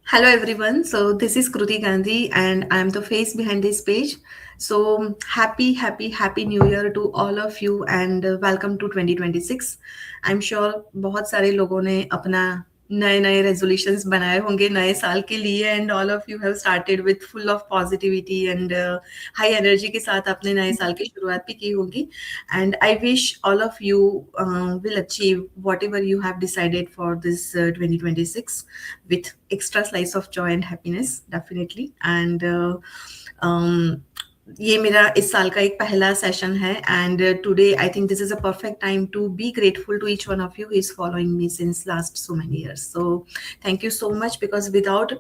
Hello everyone. So this is Kruti Gandhi and I am the face behind this page. So happy new year to all of you and welcome to 2026. I'm sure बहुत सारे लोगों ने अपना नए नए resolutions बनाए होंगे नए साल के लिए and all of you have started with full of positivity and high energy के साथ अपने नए साल की शुरुआत भी की होगी and I wish all of you will achieve whatever you have decided for this 2026 with extra slice of joy and happiness definitely and ये मेरा इस साल का एक पहला सेशन है and today I think this is a perfect time to be grateful to each one of you is following me since last so many years so thank you so much because without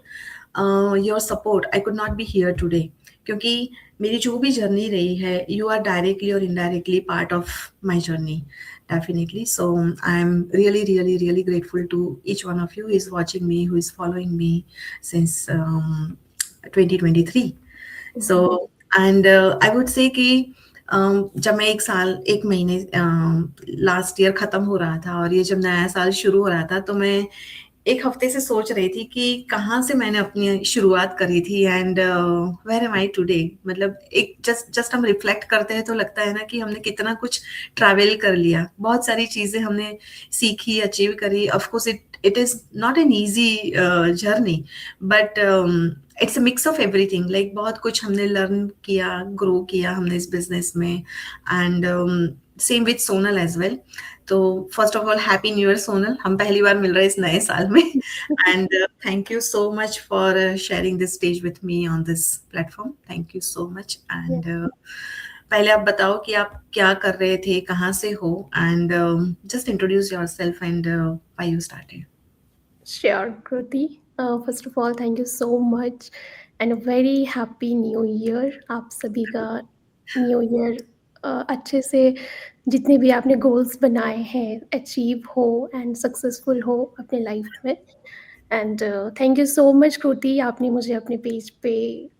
your support I could not be here today क्योंकि मेरी जो भी journey रही है you are directly और indirectly part of my journey definitely. So I'm really grateful to each one of you who is watching me, who is following me since 2023. So and I would say कि जब मैं एक महीने last year खत्म हो रहा था और ये जब नया साल शुरू हो रहा था तो मैं एक हफ्ते से सोच रही थी कि कहाँ से मैंने अपनी शुरुआत करी थी and where am I today मतलब एक जस्ट हम रिफ्लेक्ट करते हैं तो लगता है ना कि हमने कितना कुछ ट्रैवल कर लिया बहुत सारी चीजें हमने सीखी अचीव करी of course it is not an easy journey but it's a mix of everything like बहुत कुछ हमने लर्न किया ग्रो किया हमने इस बिजनेस में and same with Sonal as well तो first of all happy new year Sonal हम पहली बार मिल रहे हैं इस नए साल में and thank you so much for sharing this stage with me on this platform thank you so much and पहले आप बताओ कि आप क्या कर रहे थे कहाँ से हो and just introduce yourself and why you started Sure, Kruti. First of all, thank you so much and a very happy new year. आप सभी का न्यू ईयर अच्छे से जितने भी आपने गोल्स बनाए हैं अचीव हो एंड सक्सेसफुल हो अपने लाइफ में and thank you so much Kriti आपने मुझे अपने पेज पे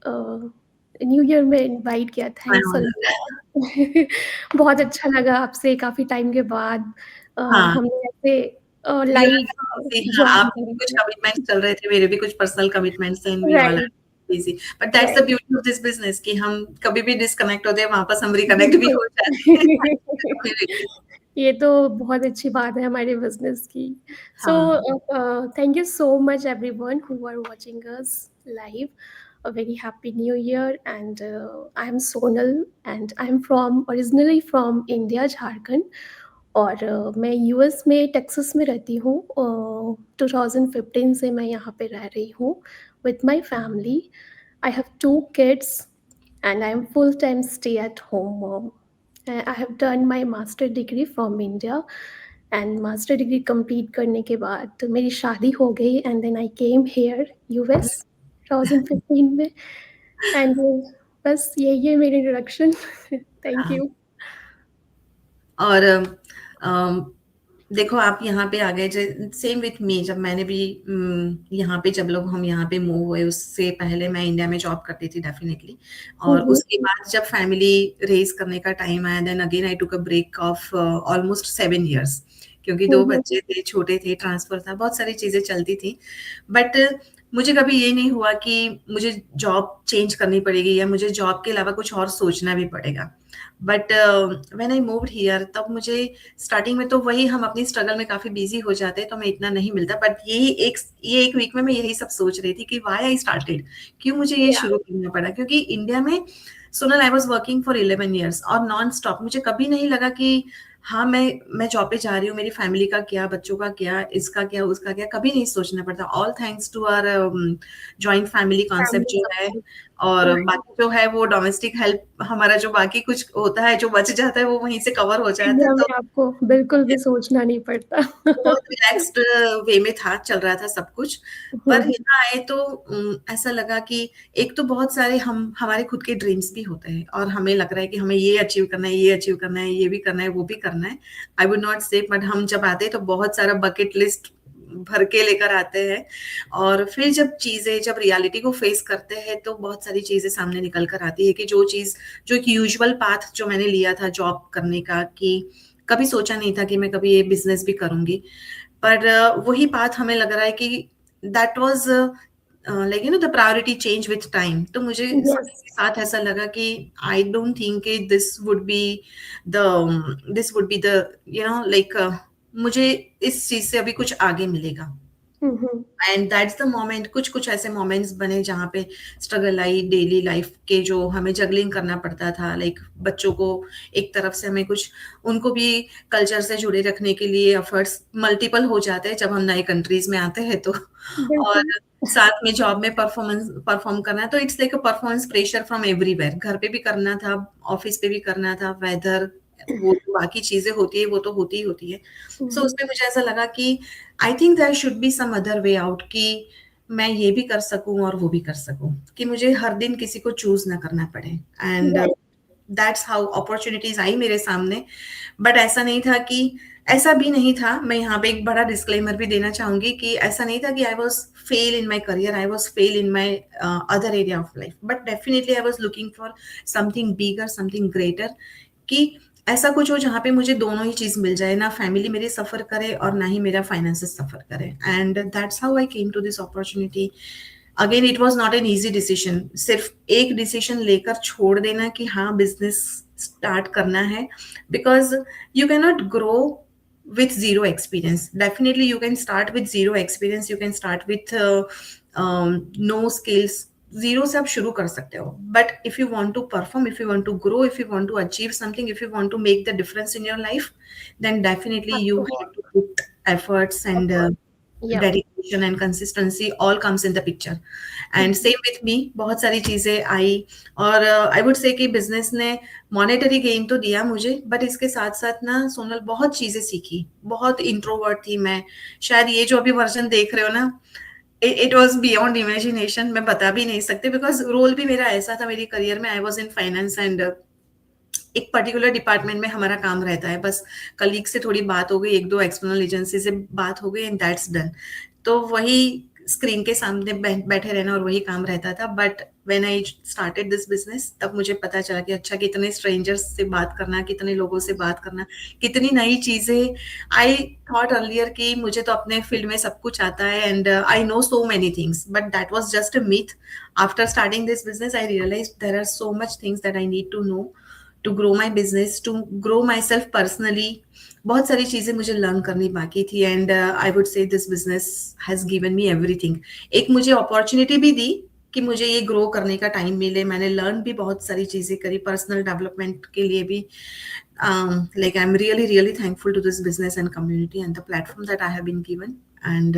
न्यू ईयर में इनवाइट किया थैंक्स अ लॉट बहुत अच्छा लगा आपसे काफ़ी टाइम के बाद हाँ हमने ऐसे You लाइव are busy. हाँ, ज्वाइन आपके भी कुछ करेंगे कमिटमेंट्स चल रहे थे, मेरे भी कुछ पर्सनल कमिटमेंट्स हैं, we all are right busy. But that's the right beauty of this business कि हम कभी भी डिस्कनेक्ट होते हैं, वापस हम रिकनेक्ट भी बिल्कुल हो जाते हैं. ये तो बहुत अच्छी बात है हमारे बिजनेस की सो हाँ, thank you so much everyone who are watching us live a very happy new year and I am Sonal and I am from originally from India Jharkhand और मैं यूएस में टेक्सास में रहती हूँ 2015 से मैं यहाँ पे रह रही हूँ with my family I have 2 kids and I am full time stay at home mom. I have done my master degree from India and master degree complete करने के बाद तो मेरी शादी हो गई and then I came here US 2015 में and बस यही है मेरी इंट्रोडक्शन थैंक हाँ. यू और देखो आप यहाँ पे आ गए सेम विथ मी जब मैंने भी यहाँ पे जब लोग हम यहाँ पे मूव हुए उससे पहले मैं इंडिया में जॉब करती थी डेफिनेटली और उसके बाद जब फैमिली रेज करने का टाइम आया then again I took a break of almost 7 years क्योंकि 2 बच्चे थे छोटे थे ट्रांसफर था बहुत सारी चीजें चलती थी बट मुझे कभी ये नहीं हुआ कि मुझे जॉब चेंज करनी पड़ेगी या मुझे जॉब के अलावा कुछ और सोचना भी पड़ेगा but when I moved here तब मुझे स्टार्टिंग में तो वही हम अपनी स्ट्रगल में काफी बिजी हो जाते हैं तो हमें इतना नहीं मिलता बट ये एक वीक में मैं यही सब सोच रही थी कि व्हाई आई स्टार्टेड क्यों मुझे ये या शुरू करना पड़ा क्योंकि इंडिया में Sonal I was working for 11 years और नॉन स्टॉप मुझे कभी नहीं लगा कि हाँ मैं जॉब पे जा रही हूँ मेरी फैमिली का क्या बच्चों का क्या इसका क्या उसका क्या कभी नहीं सोचना पड़ता all thanks to our joint family concept family जो है सपोर्ट और राइट बाकी जो है वो डोमेस्टिक हेल्प हमारा जो बाकी कुछ होता है जो बच जाता है वो वहीं से कवर हो जाता है इंडिया तो में आपको बिल्कुल भी सोचना नहीं पड़ता बहुत रिलैक्स्ड वे में था चल रहा था सब कुछ पर यहाँ आए तो ऐसा लगा कि एक तो बहुत सारे हम हमारे खुद के ड्रीम्स भी होते हैं और हमें लग रहा है कि हमें ये अचीव करना है ये अचीव करना है ये भी करना है वो भी करना है आई वुड नॉट से बट हम जब आते हैं तो बहुत सारा बकेट लिस्ट भर के लेकर आते हैं और फिर जब रियलिटी को फेस करते हैं तो बहुत सारी चीजें सामने निकल कर आती है कि जो एक यूजुअल पाथ जो मैंने लिया था जॉब करने का कि कभी सोचा नहीं था कि मैं कभी ये बिजनेस भी करूंगी पर वही बात हमें लग रहा है कि that was like the priority change with time, तो मुझे समय Yes. के साथ ऐसा लगा कि आई डोंट थिंक कि द लाइक मुझे इस चीज से अभी कुछ आगे मिलेगा। Mm-hmm. And that's the moment, कुछ कुछ ऐसे मोमेंट्स बने जहाँ पे स्ट्रगल आई, डेली लाइफ के जो हमें जगलिंग करना पड़ता था, लाइक बच्चों को एक तरफ से हमें कुछ, उनको भी कल्चर से जुड़े रखने के लिए एफर्ट्स मल्टीपल हो जाते हैं जब हम नए कंट्रीज में आते हैं तो, और बिल्कुल। साथ में जॉब में परफॉर्म करना है, तो it's like a performance pressure from everywhere, घर पे भी करना था, ऑफिस पे भी करना था, वेदर, वो जो बाकी चीजें होती है वो तो होती ही होती है। सो Mhm. उसमें मुझे ऐसा लगा कि I think there should be some other way out, कि मैं ये भी कर सकूं और वो भी कर सकूं, कि मुझे हर दिन किसी को चूज ना करना पड़े। And Right. That's how opportunities आई मेरे सामने। बट ऐसा नहीं था कि, ऐसा भी नहीं था, मैं यहाँ पे एक बड़ा डिस्क्लेमर भी देना चाहूंगी कि ऐसा नहीं था कि I was fail in my career, I was fail in my other area of life, but definitely I was looking for something bigger, something greater, कि ऐसा कुछ हो जहाँ पे मुझे दोनों ही चीज मिल जाए, ना फैमिली मेरी सफर करे और ना ही मेरा फाइनेंसेस सफर करे। And that's how I came to this opportunity. Again it was not an easy decision, सिर्फ एक डिसीजन लेकर छोड़ देना कि हाँ बिजनेस स्टार्ट करना है, because you can not grow with zero experience. Definitely you can start with zero experience, you can start with no skills, zero से आप शुरू कर सकते हो, but if you want to perform, if you want to grow, if you want to achieve something, if you want to make the difference in your life, then definitely Have you to have have to put efforts and effort. Yeah. Dedication and consistency, all comes in the picture. And Mhm. Same with me, बहुत सारी चीजें आई, और आई would say कि business ने monetary gain तो दिया मुझे, but इसके साथ साथ ना सोनल बहुत चीजें सीखी। बहुत इंट्रोवर्ट थी मैं, शायद ये जो अभी वर्जन देख रहे हो ना, इट वॉज बियॉन्ड इमेजिनेशन, मैं बता भी नहीं सकती, बिकॉज रोल भी मेरा ऐसा था मेरी करियर में, I was in finance and एक पर्टिकुलर डिपार्टमेंट में हमारा काम रहता है, बस कलीग से थोड़ी बात हो गई, एक दो एक्सटर्नल एजेंसी से बात हो गई, एंड दैट्स डन। तो वही स्क्रीन के सामने बैठे रहना और वही काम रहता था। But when I started this business, तब मुझे पता चला कि अच्छा, कितने स्ट्रेंजर्स से बात करना, कितने लोगों से बात करना, कितनी नई चीजें। आई थॉट अर्लियर कि मुझे तो अपने फील्ड में सब कुछ आता है and I know so many things, but that was just a myth. After starting this business I realise there are so much things that I need to know to grow my business, to grow myself personally. बहुत सारी चीजें मुझे learn करनी बाकी थी, and I would say this business has given me everything. एक मुझे opportunity भी दी कि मुझे ये ग्रो करने का टाइम मिले, मैंने लर्न भी बहुत सारी चीजें करी पर्सनल डेवलपमेंट के लिए भी। Like I am really really thankful to this business and community and the platform that I have been given. And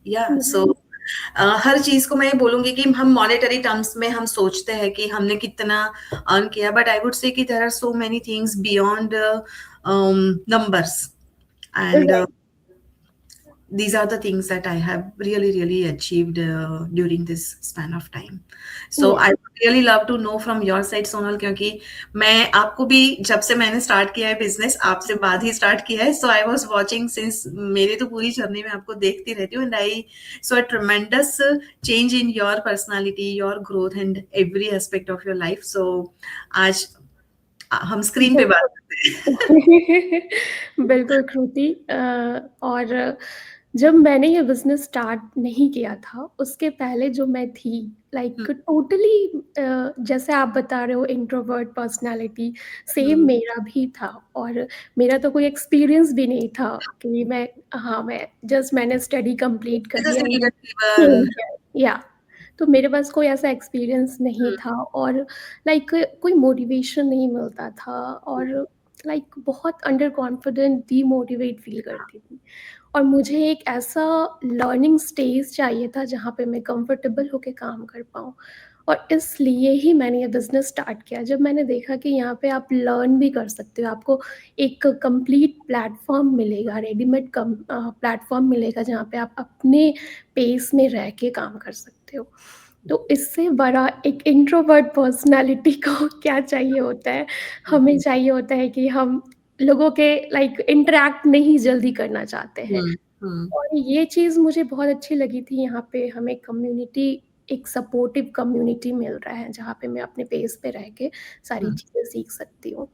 या सो Mhm. हर चीज को मैं ये बोलूंगी कि हम मॉनेटरी टर्म्स में हम सोचते हैं कि हमने कितना अर्न किया, बट आई वुड से कि there are so many things beyond numbers, and Right. these are the things that I have really, really achieved during this span of time. So Yeah. I would really love to know from your side, Sonal, क्योंकि मैं आपको भी जब से मैंने start किया है business, आपसे बाद ही स्टार्ट किया है, so I was watching since, मेरे तो पूरी जर्नी में आपको देखती रहती हूँ, and I saw a tremendous change in your personality, your growth and every aspect of your life. So आज हम स्क्रीन पे बात बिल्कुल। करते हैं। बिल्कुल कृति, और जब मैंने ये बिज़नेस स्टार्ट नहीं किया था, उसके पहले जो मैं थी, लाइक हम्म, टोटली जैसे आप बता रहे हो इंट्रोवर्ट पर्सनैलिटी, सेम हम्म, मेरा भी था। और मेरा तो कोई एक्सपीरियंस भी नहीं था कि मैं जस्ट मैंने स्टडी कंप्लीट कर लिया एंड लीडर देन जीवन। Came here. या तो मेरे पास कोई ऐसा एक्सपीरियंस नहीं था, और लाइक कोई मोटिवेशन नहीं मिलता था, और लाइक बहुत अंडर कॉन्फिडेंट, डीमोटिवेट फील करती थी। और मुझे एक ऐसा लर्निंग स्टेज चाहिए था जहाँ पे मैं कंफर्टेबल होके काम कर पाऊँ, और इसलिए ही मैंने ये बिज़नेस स्टार्ट किया। जब मैंने देखा कि यहाँ पे आप लर्न भी कर सकते हो, आपको एक कंप्लीट प्लेटफ़ॉर्म मिलेगा, रेडीमेड प्लेटफ़ॉर्म मिलेगा जहाँ पे आप अपने पेस में रह के काम कर सकते हो। तो इससे बड़ा एक इंट्रोवर्ट पर्सनैलिटी को क्या चाहिए होता है, हमें चाहिए होता है कि हम लोगों के लाइक इंटरैक्ट नहीं जल्दी करना चाहते हैं। हुँ, हुँ, और ये चीज़ मुझे बहुत अच्छी लगी थी, यहाँ पे हमें कम्युनिटी, एक सपोर्टिव कम्युनिटी मिल रहा है, जहाँ पे मैं अपने पेस पे रह के सारी हुँ, चीज़ें सीख सकती हूँ।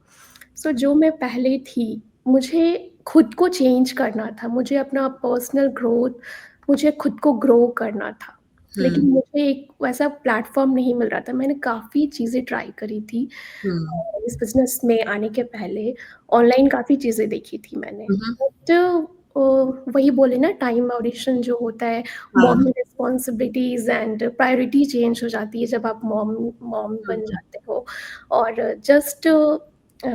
सो जो मैं पहले थी, मुझे खुद को चेंज करना था, मुझे अपना पर्सनल ग्रोथ, मुझे खुद को ग्रो करना था। लेकिन हुँ, मुझे एक वैसा प्लेटफ़ॉर्म नहीं मिल रहा था। मैंने काफ़ी चीज़ें ट्राई करी थी हुँ, इस बिज़नेस में आने के पहले, ऑनलाइन काफ़ी चीज़ें देखी थी मैंने। हुँ, हुँ, बट वही बोले ना टाइम ऑडिशन जो होता है, हाँ, mom responsibilities and priority change हो जाती है जब आप मॉम मॉम बन हुँ, जाते हो। और जस्ट अ,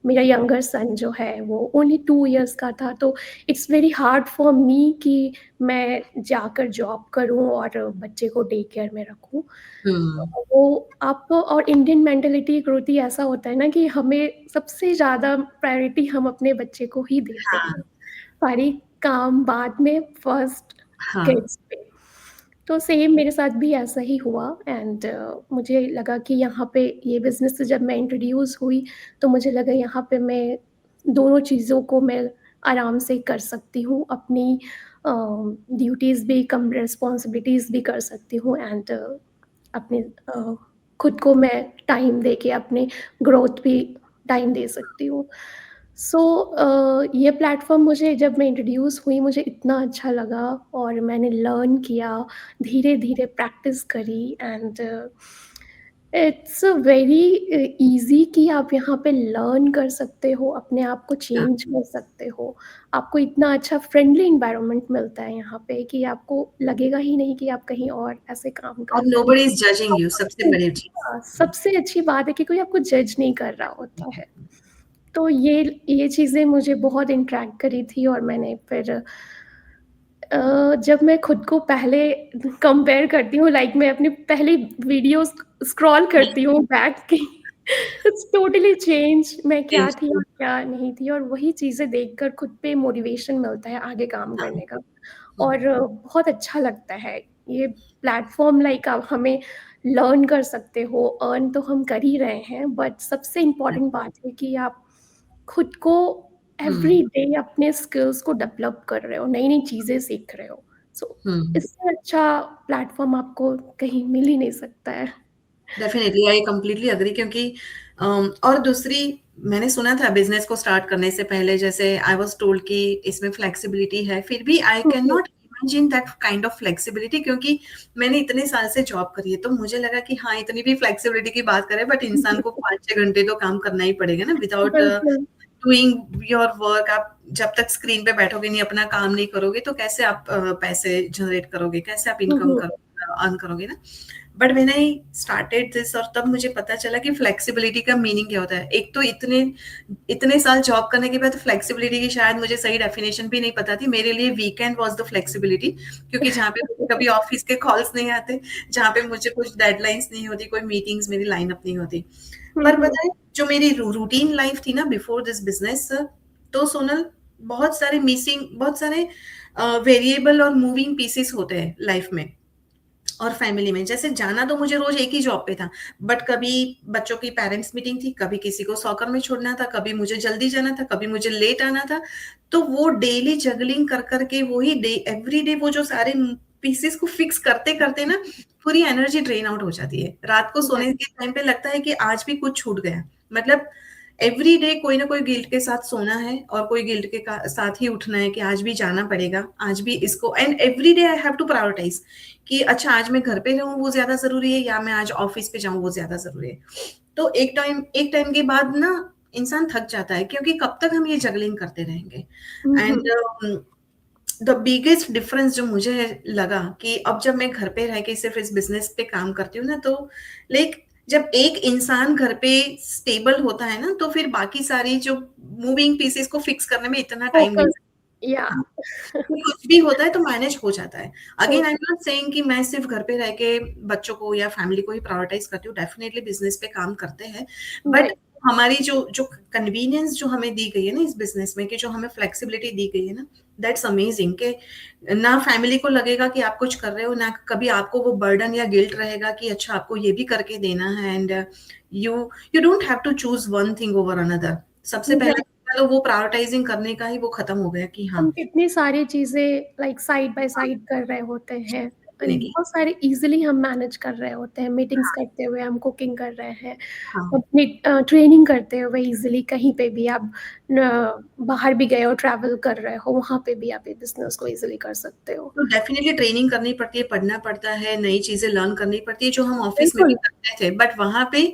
मेरा यंगर सन जो है वो ओनली 2 इयर्स का था, तो it's very hard for me कि मैं जाकर जॉब करूँ और बच्चे को डे केयर में रखूँ। हुँ, वो आप और इंडियन मेंटालिटी एक होती है ऐसा होता है ना कि हमें सबसे ज़्यादा प्रायोरिटी हम अपने बच्चे को ही देते हाँ, हैं। सारी काम बाद में, फर्स्ट हाँ, किड्स पे। तो सेम मेरे साथ भी ऐसा ही हुआ एंड मुझे लगा कि यहाँ पे ये बिज़नेस से जब मैं इंट्रोड्यूस हुई, तो मुझे लगा यहाँ पे मैं दोनों चीज़ों को मैं आराम से कर सकती हूँ। अपनी ड्यूटीज़ भी कम रिस्पॉन्सिबिलिटीज़ भी कर सकती हूँ एंड अपने खुद को मैं टाइम दे के अपने ग्रोथ भी टाइम दे सकती हूँ। सो ये प्लेटफ़ॉर्म मुझे जब मैं इंट्रोड्यूस हुई मुझे इतना अच्छा लगा और मैंने लर्न किया, धीरे-धीरे प्रैक्टिस करी एंड इट्स वेरी ईज़ी कि आप यहाँ पे लर्न कर सकते हो, अपने आप को हाँ, चेंज कर सकते हो। आपको इतना अच्छा फ्रेंडली एनवायरनमेंट मिलता है यहाँ पे कि आपको लगेगा ही नहीं कि आप कहीं और ऐसे काम कर और रहे हो। नोबडी इज़ जजिंग और यू सबसे बड़ी चीज़। सबसे अच्छी बात है कि कोई आपको जज नहीं कर रहा होता है। तो ये चीज़ें मुझे बहुत इंटरैक्ट करी थी और मैंने फिर जब मैं खुद को पहले कंपेयर करती हूँ लाइक मैं अपनी पहली वीडियोज़ स्क्रॉल करती हूँ बैक की इट्स टोटली चेंज मैं क्या थी बिल्कुल, और क्या नहीं थी और वही चीज़ें देखकर खुद पे मोटिवेशन मिलता है आगे काम हाँ, करने का हुँ, और बहुत अच्छा लगता है। ये प्लेटफ़ॉर्म लाइक आप हमें लर्न कर सकते हो, अर्न तो हम कर ही रहे हैं बट सबसे इम्पोर्टेंट बात है कि आप खुद को हुँ, एवरीडे अपने स्किल्स को डेवलप कर रहे हो, नई-नई चीज़ें सीख रहे हो। सो हुँ। इससे अच्छा प्लेटफ़ॉर्म आपको कहीं मिल ही नहीं सकता है। डेफ़िनिटली आई कंप्लीटली एग्री क्योंकि और दूसरी मैंने सुना था बिज़नेस को स्टार्ट करने से पहले जैसे आई वाज़ टोल्ड कि इसमें फ्लेक्सिबिलिटी है, फिर भी I hmm, can hmm. Not imagine that kind of flexibility क्योंकि मैंने इतने साल से जॉब करी है, तो मुझे लगा कि हाँ, इतनी भी फ्लेक्सिबिलिटी की बात करें बट इंसान को 5-6 घंटे तो काम करना ही पड़ेगा ना विदाउट बिल्कुल। डूइंग योर वर्क आप जब तक स्क्रीन पे बैठोगे नहीं, अपना काम नहीं करोगे, तो कैसे आप पैसे जनरेट करोगे, कैसे आप हुँ, इनकम हुँ। अर्न करोगे ना? But when I started this और तब मुझे पता चला कि फ्लेक्सिबिलिटी का मीनिंग क्या होता है। एक तो इतने इतने साल जॉब करने के बाद फ्लेक्सिबिलिटी की शायद मुझे सही डेफिनेशन भी नहीं पता थी। मेरे लिए वीकेंड वाज़ द फ्लेक्सिबिलिटी क्योंकि जहाँ पे मुझे कभी ऑफिस के कॉल्स नहीं आते, जहाँ पे मुझे कुछ डेडलाइन्स नहीं होती, कोई मीटिंग्स मेरी लाइन अप नहीं होती। हुँ, पर हुँ। पता है जो मेरी रूटीन लाइफ थी ना बिफोर दिस बिज़नेस तो सोनल बहुत सारे वेरिएबल और मूविंग पीसेस होते हैं लाइफ में। और फैमिली में जैसे जाना तो मुझे रोज एक ही जॉब पे था बट कभी बच्चों की पेरेंट्स मीटिंग थी कभी किसी को सॉकर में छोड़ना था कभी मुझे जल्दी जाना था कभी मुझे लेट आना था तो वो डेली जगलिंग कर करके वही डे एवरी डे वो जो सारे पीसेस को फिक्स करते करते ना पूरी एनर्जी ड्रेन आउट हो जाती है रात को सोने के टाइम पे लगता है कि आज भी कुछ छूट गया मतलब एवरी डे कोई ना कोई गिल्ट के साथ सोना है और कोई गिल्ट के साथ ही उठना है कि आज भी जाना पड़ेगा आज भी इसको and every day I have to prioritise कि अच्छा आज मैं घर पे रहूँ वो ज़्यादा ज़रूरी है या मैं आज ऑफ़िस पे जाऊँ वो ज़्यादा ज़रूरी है। तो एक टाइम के बाद ना इंसान थक जाता है क्योंकि कब तक हम ये जगलिंग करते रहेंगे hmm, and hmm. The biggest difference जो मुझे लगा कि अब जब मैं घर पे रह के सिर्फ़ इस बिज़नेस पे काम करती हूँ ना तो लाइक जब एक इंसान घर पे स्टेबल होता है ना तो फिर बाकी सारी जो मूविंग पीसेस को फिक्स करने में इतना टाइम नहीं फ़ोकस लगता। या हाँ। कि कुछ भी होता है तो मैनेज हो जाता है। हो again I am not saying कि मैं सिर्फ़ घर पे रह के बच्चों को या फैमिली को ही प्रायोरिटाइज़ करती हूँ, डेफिनिटली बिज़नेस पे काम करते हैं। But right. हमारी जो जो कन्वीनियंस जो हमें दी गई है ना इस बिज़नेस में कि जो हमें फ्लेक्सिबिलिटी दी गई है ना, दैट्स अमेजिंग कि ना फैमिली को लगेगा कि आप कुछ कर रहे हो, ना कभी आपको वो बर्डन या गिल्ट रहेगा कि अच्छा आपको ये भी करके देना है and you you don't have to choose one thing over another. सबसे पहले राइट। तो वो प्रायोरिटाइज़िंग करने का ही वो खत्म हो गया कि हाँ, हम कितनी सारी चीज़ें लाइक साइड बाय साइड कर रहे होते हैं। की। बहुत सारे ईज़िली हम मैनेज कर रहे होते हैं, मीटिंग्स हाँ, करते हुए, हम कुकिंग कर रहे हैं, हाँ। अपनी ट्रेनिंग करते हुए ईज़िली कहीं पे भी आप न बाहर भी गए हो, ट्रैवल कर रहे हो, वहाँ पे भी आप ये बिज़नेस को ईज़िली कर सकते हो। तो डेफ़िनिटली ट्रेनिंग करनी पड़ती है, पढ़ना पड़ता है, नई चीज़ें लर्न करनी पड़ती है, जो हम ऑफ़िस में भी बिल्कुल, करते थे। बट वहाँ पे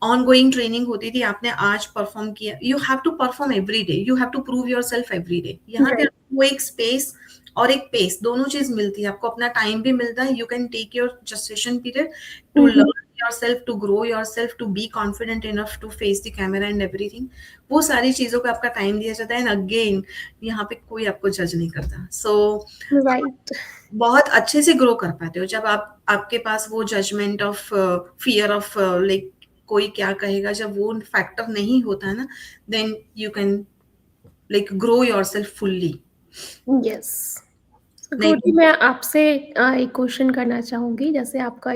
ऑनगोइंग ट्रेनिंग होती थी, आपने आज परफ़ॉर्म किया, you have to perform every day, you have to prove yourself every day. यहाँ पे राइट, आपको एक स्पेस और एक पेस दोनों चीज़ मिलती है, आपको अपना टाइम भी मिलता है, you can take your gestation period to um, um, learn yourself, to grow yourself, to be confident enough to face the camera and everything. वो सारी चीज़ों पे आपका टाइम दिया जाता है एंड अगेन यहाँ पे कोई आपको जज नहीं करता। सो राइट, बहुत अच्छे से ग्रो कर पाते हो जब आप आपके पास वो judgement of fear of like कोई क्या कहेगा, जब वो फैक्टर नहीं होता है ना, then you can like grow yourself fully. Yes. नहीं गौरी, मैं आपसे एक क्वेश्चन करना चाहूँगी, जैसे आपका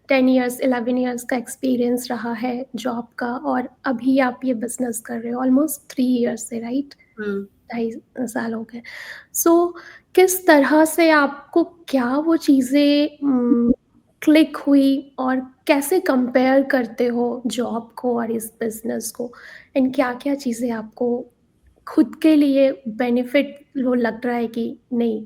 10 इयर्स, 11 इयर्स का एक्सपीरियंस रहा है जॉब का और अभी आप ये बिज़नेस कर रहे हो ऑलमोस्ट 3 इयर्स से, राइट? हम्म 2.5 साल हो गए। सो किस तरह से आपको क्या वो चीज़ें क्लिक हुई और कैसे कंपेयर करते हो जॉब को और इस बिज़नेस को? एंड क्या-क्या चीज़ें आपको खुद के लिए बेनिफिट वो लग रहा है कि नहीं,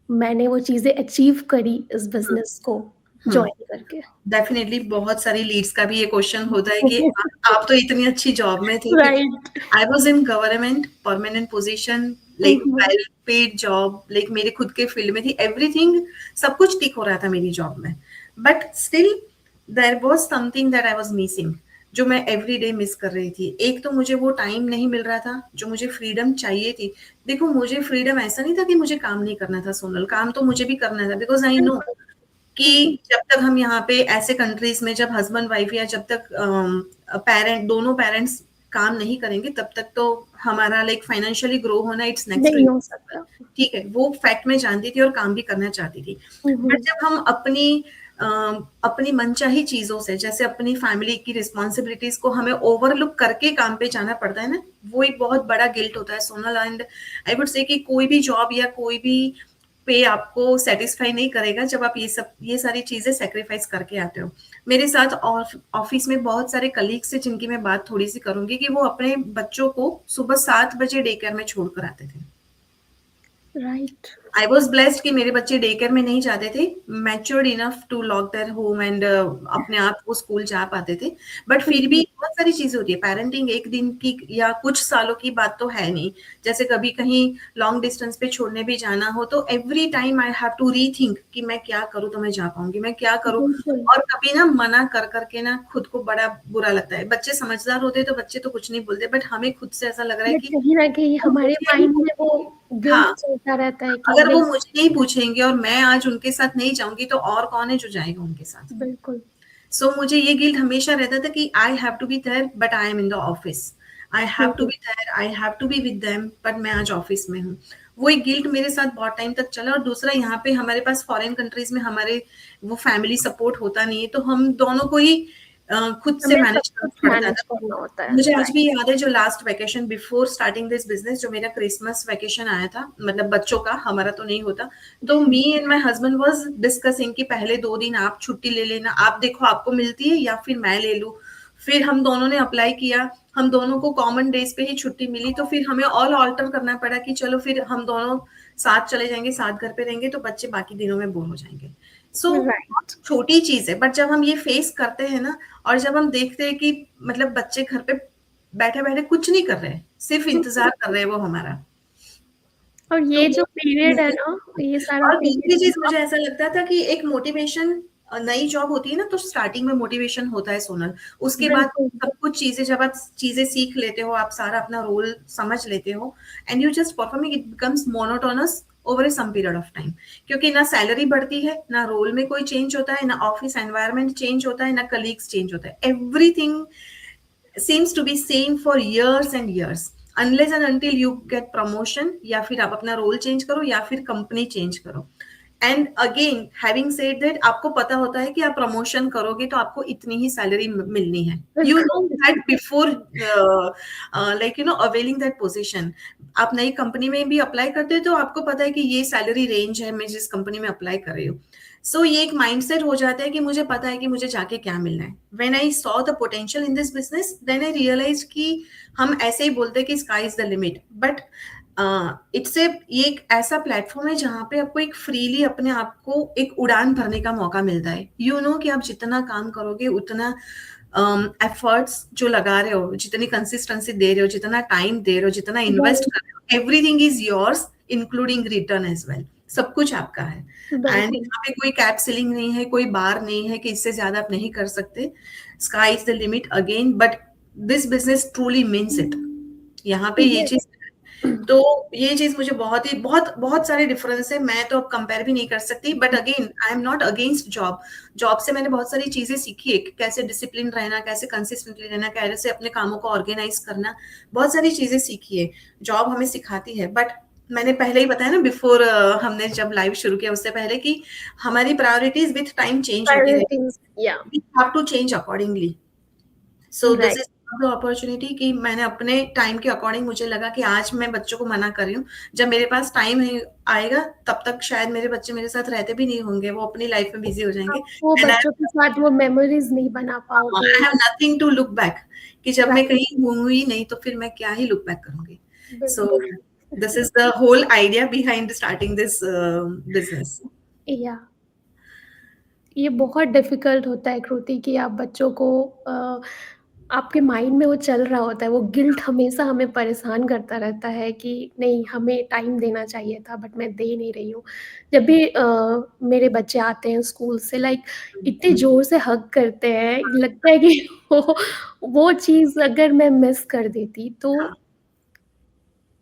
मैंने वो चीज़ें अचीव करी इस हम्म बिज़नेस को हम्म जॉइन करके? डेफिनेटली बहुत सारी लीड्स का भी ये क्वेश्चन होता है कि आप तो इतनी अच्छी जॉब में थे, right. I was in government permanent position, hmm, like hmm. Well paid job, like मेरे खुद के फील्ड में थी, एवरीथिंग सब कुछ ठीक हो रहा था मेरी जॉब में, but still there was something that I was missing, जो मैं एवरी डे मिस कर रही थी। एक तो मुझे वो टाइम नहीं मिल रहा था जो मुझे फ्रीडम चाहिए थी। देखो मुझे फ्रीडम ऐसा नहीं था कि मुझे काम नहीं करना था सोनल, काम तो मुझे भी करना था, बिकॉज आई नो बिल्कुल। हुँ, हुँ। कि जब तक हम यहाँ पे ऐसे कंट्रीज में जब हस्बैंड वाइफ या जब तक पेरेंट दोनों पेरेंट्स काम नहीं करेंगे तब तक तो हमारा लाइक फाइनेंशियली ग्रो होना इट्स नेक्स्ट नहीं टू, हो सकता। ठीक है, वो फैक्ट में जानती थी और काम भी करना चाहती थी। हुँ, बट हुँ। जब हम अपनी मनचाही चीजों से, जैसे अपनी फैमिली की रिस्पॉन्सिबिलिटीज को हमें ओवरलुक करके काम पे जाना पड़ता है ना, वो एक बहुत बड़ा गिल्ट होता है Sonal. And I would say कि कोई भी जॉब या कोई भी पे आपको सेटिस्फाई नहीं करेगा जब आप ये सारी चीजें सेक्रीफाइस करके आते हो। मेरे साथ ऑफिस में बहुत सारे कलीग्स से जिनकी मैं बात थोड़ी सी करूंगी कि वो अपने बच्चों को सुबह 7 बजे डे केयर में छोड़कर आते थे। राइट। आई वॉज ब्लेस्ड कि मेरे बच्चे डे केयर में नहीं जाते थे, matured enough to lock their home and अपने आप वो स्कूल जा पाते थे। बट हुँ, फिर भी हुँ। बहुत सारी चीजें होती है, पेरेंटिंग एक दिन की या कुछ सालों की बात तो है नहीं। जैसे कभी कहीं लॉन्ग डिस्टेंस पे छोड़ने भी जाना हो तो every time I have to rethink कि मैं क्या करूँ तो मैं जा पाऊंगी, मैं क्या करूँ। बिल्कुल। और कभी ना मना कर करके ना खुद को बड़ा बुरा लगता है। बच्चे समझदार होते तो बच्चे तो कुछ नहीं बोलते, बट हमें खुद से ऐसा लग रहा है बट कि कहीं न कहीं वो हमारे मुझे नहीं माइंड में वो गिल्ट हाँ, चलता रहता है कि अगर वो नहीं। मुझे नहीं पूछेंगे और मैं आज उनके साथ नहीं जाऊँगी तो और कौन है जो जाएगा उनके साथ? बिल्कुल। सो मुझे ये गिल्ट हमेशा रहता था कि I have to be there but I am in the office. I have um, to um. Be there, I have to be with them, but मैं आज ऑफिस में हूँ। वो एक गिल्ट मेरे साथ बहुत टाइम तक चला। और दूसरा यहाँ पे हमारे पास फॉरेन कंट्रीज में हमारे वो फैमिली सपोर्ट होता नहीं है, तो हम दोनों को ही खुद से हमें सब मैनेज कुछ करना पड़ता मैनेज था। करना होता है। मुझे आज राइट। भी याद है जो last vacation before starting this business, जो मेरा क्रिसमस वैकेशन आया था, मतलब बच्चों का, हमारा तो नहीं होता। तो me and my husband was discussing कि पहले 2 दिन आप छुट्टी ले लेना, आप देखो आपको मिलती है या फिर मैं ले लूं। फिर हम दोनों ने अप्लाई किया, हम दोनों को कॉमन डेज पे ही छुट्टी मिली, तो फिर हमें ऑल ऑल्टर करना पड़ा कि चलो फिर हम दोनों साथ चले जाएंगे, साथ घर पे रहेंगे, तो बच्चे बाकी दिनों में बोर हो जाएंगे। सो बहुत राइट। छोटी चीज है, बट जब हम ये फेस करते हैं ना, और जब हम देखते हैं कि मतलब बच्चे घर पे बैठे बैठे कुछ नहीं कर रहे हैं, सिर्फ हुँ, इंतजार कर रहे हैं वो हमारा। और तो ये वो जो पीरियड है मुझे ना, ये सारा और दूसरी पीरियड चीज मुझे ऐसा लगता था कि एक मोटिवेशन, नई जॉब होती है ना तो स्टार्टिंग में मोटिवेशन होता है सोनल। उसके बाद बिल्कुल। सब कुछ चीजें, जब आप चीजें सीख लेते हो, आप सारा अपना रोल समझ लेते हो and you just performing, it becomes monotonous over a some period of time. क्योंकि ना सैलरी बढ़ती है, ना रोल में कोई चेंज होता है, ना ऑफिस एनवायरनमेंट चेंज होता है, ना कलीग्स चेंज होता है, everything seems to be same for years and years, unless and until you get promotion, या फिर आप अपना रोल चेंज करो या फिर कंपनी चेंज करो। And again having said that, आपको पता होता है कि आप प्रमोशन करोगे तो आपको इतनी ही सैलरी मिलनी है, यू नो बिल्कुल। That before like you know availing that position. आप नई कंपनी में भी अप्लाई करते हो तो आपको पता है कि ये सैलरी रेंज है मैं जिस कंपनी में अप्लाई कर रही हूँ। सो ये एक माइंडसेट हो जाता है कि मुझे पता है कि मुझे जाके क्या मिलना है। When I saw the potential in this business, then I realise कि हम ऐसे ही बोलते हैं कि sky is the limit, but it's a ये एक ऐसा प्लेटफॉर्म है जहाँ पे आपको एक फ्रीली अपने आप को एक उड़ान भरने का मौका मिलता है। यू नो कि आप जितना काम करोगे उतना एफर्ट्स जो लगा रहे हो, जितनी कंसिस्टेंसी दे रहे हो, जितना टाइम दे रहे हो, जितना इन्वेस्ट कर रहे हो, everything is yours including return as well. सब कुछ आपका है। एंड बिल्कुल। यहाँ पे कोई कैप सीलिंग नहीं है, कोई बार नहीं है कि इससे ज्यादा आप नहीं कर सकते। Sky is the limit again, but this business truly means it. यहाँ पे ये चीज, तो ये चीज मुझे बहुत ही बहुत बहुत सारे डिफरेंस है, मैं तो अब कंपेयर भी नहीं कर सकती। But again I am not against job. Job से मैंने बहुत सारी चीजें सीखी है कि कैसे डिसिप्लिन रहना, कैसे कंसिस्टेंटली रहना, कैसे अपने कामों को ऑर्गेनाइज करना, बहुत सारी चीजें सीखी है, जॉब हमें सिखाती है। बट मैंने पहले ही बताया ना, बिफोर हमने जब लाइव शुरू किया उससे पहले, कि हमारी प्रायोरिटीज विथ टाइम चेंज होती रहेगी, प्रायोरिटीज, या we have to change accordingly. So this right. Is the opportunity कि मैंने अपने टाइम के अकॉर्डिंग, मुझे लगा कि आज मैं बच्चों को मना कर रही हूँ, जब मेरे पास टाइम है आएगा तब तक शायद मेरे बच्चे मेरे साथ रहते भी नहीं होंगे, वो अपनी लाइफ में बिजी हो जाएंगे। आप वो एंड बच्चों के साथ वो मेमोरीज नहीं बना पाओगे। I have nothing to look back, कि जब मैं राइट। कहीं हुई नहीं तो फिर मैं क्या ही लुक बैक करूंगी। सो बिल्कुल। This is the whole idea behind starting this business. या ये बहुत डिफिकल्ट होता है कृति कि आप बच्चों को आपके माइंड में वो चल रहा होता है, वो गिल्ट हमेशा हमें परेशान करता रहता है कि नहीं हमें टाइम देना चाहिए था बट मैं दे नहीं रही हूँ। जब भी मेरे बच्चे आते हैं स्कूल से, लाइक इतने ज़ोर से हग करते हैं, लगता है कि वो चीज़ अगर मैं मिस कर देती तो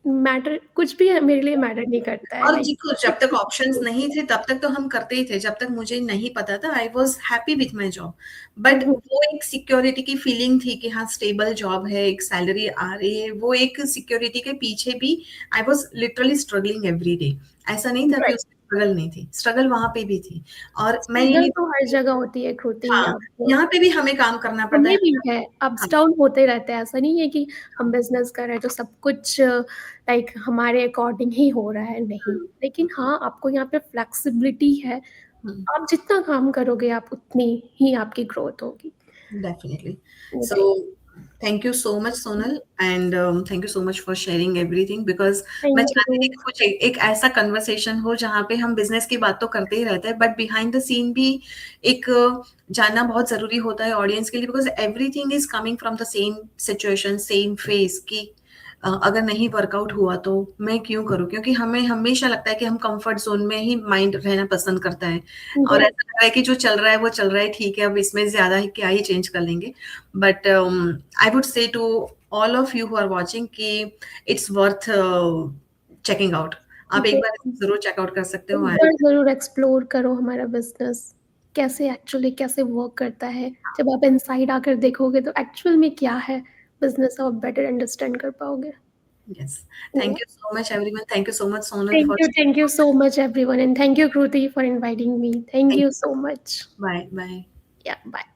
मैटर कुछ भी मेरे लिए मैटर नहीं करता है, और लाइक देखो, जब तक ऑप्शंस नहीं थे तब तक तो हम करते ही थे, जब तक मुझे नहीं पता था I was happy with my job. But वो एक सिक्योरिटी की फीलिंग थी कि हाँ स्टेबल जॉब है, एक सैलरी आ रही है, वो एक सिक्योरिटी के पीछे भी I was literally struggling every day. ऐसा नहीं था कि राइट। उसमें स्ट्रगल नहीं थी, स्ट्रगल वहां पे भी थी। और मैं ये स्ट्रगल नहीं, तो हर जगह होती है कृति, हाँ, आप यहाँ पे भी हमें काम करना पड़ता हमें है। भी है, अप्स हाँ, डाउन होते रहते हैं, ऐसा नहीं है कि हम बिज़नेस कर रहे हैं तो सब कुछ लाइक हमारे अकॉर्डिंग ही हो रहा है, नहीं। हम्म, लेकिन हाँ, आपको यहाँ पे फ्लेक्सिबिलिटी है, हम्म, आप जितना काम करोगे आप उतनी ही आपकी ग्रोथ होगी। definitely. Right. So thank you so much, Sonal, and thank you so much for sharing everything, because मैं थैंक चाहती यू। थी कि कुछ एक ऐसा कन्वर्सेशन हो जहाँ पे हम बिजनेस की बात तो करते ही रहते हैं, बट बिहाइंड द सीन भी एक जानना बहुत जरूरी होता है ऑडियंस के लिए, because everything is coming from the same situation, same face, कि अगर नहीं वर्कआउट हुआ तो मैं क्यों करूं, क्योंकि हमें हमेशा लगता है कि हम कंफर्ट जोन में ही माइंड रहना पसंद करता है, और जी। ऐसा लग रहा है कि जो चल रहा है वो चल रहा है, ठीक है, अब इसमें ज्यादा ही क्या ही चेंज कर लेंगे। But I would say to all of you who are watching कि इट्स वर्थ चेकिंग आउट। आप एक जी, बार इसको जरूर चेकआउट कर सकते एक हो। बार ज़रूर एक्सप्लोर करो हमारा बिज़नेस, कैसे एक्चुअली कैसे वर्क करता है। जब आप इनसाइड आकर देखोगे तो एक्चुअल में क्या है बिज़नेस, आप बेटर अंडरस्टैंड कर पाओगे। Yes. Yeah. Thank you so much, everyone. Thank you so much, Sonal, for Thank you so much, everyone, and thank you, Kruti, for inviting me. Thank thank you you. so much. Bye. Bye. Yeah, bye.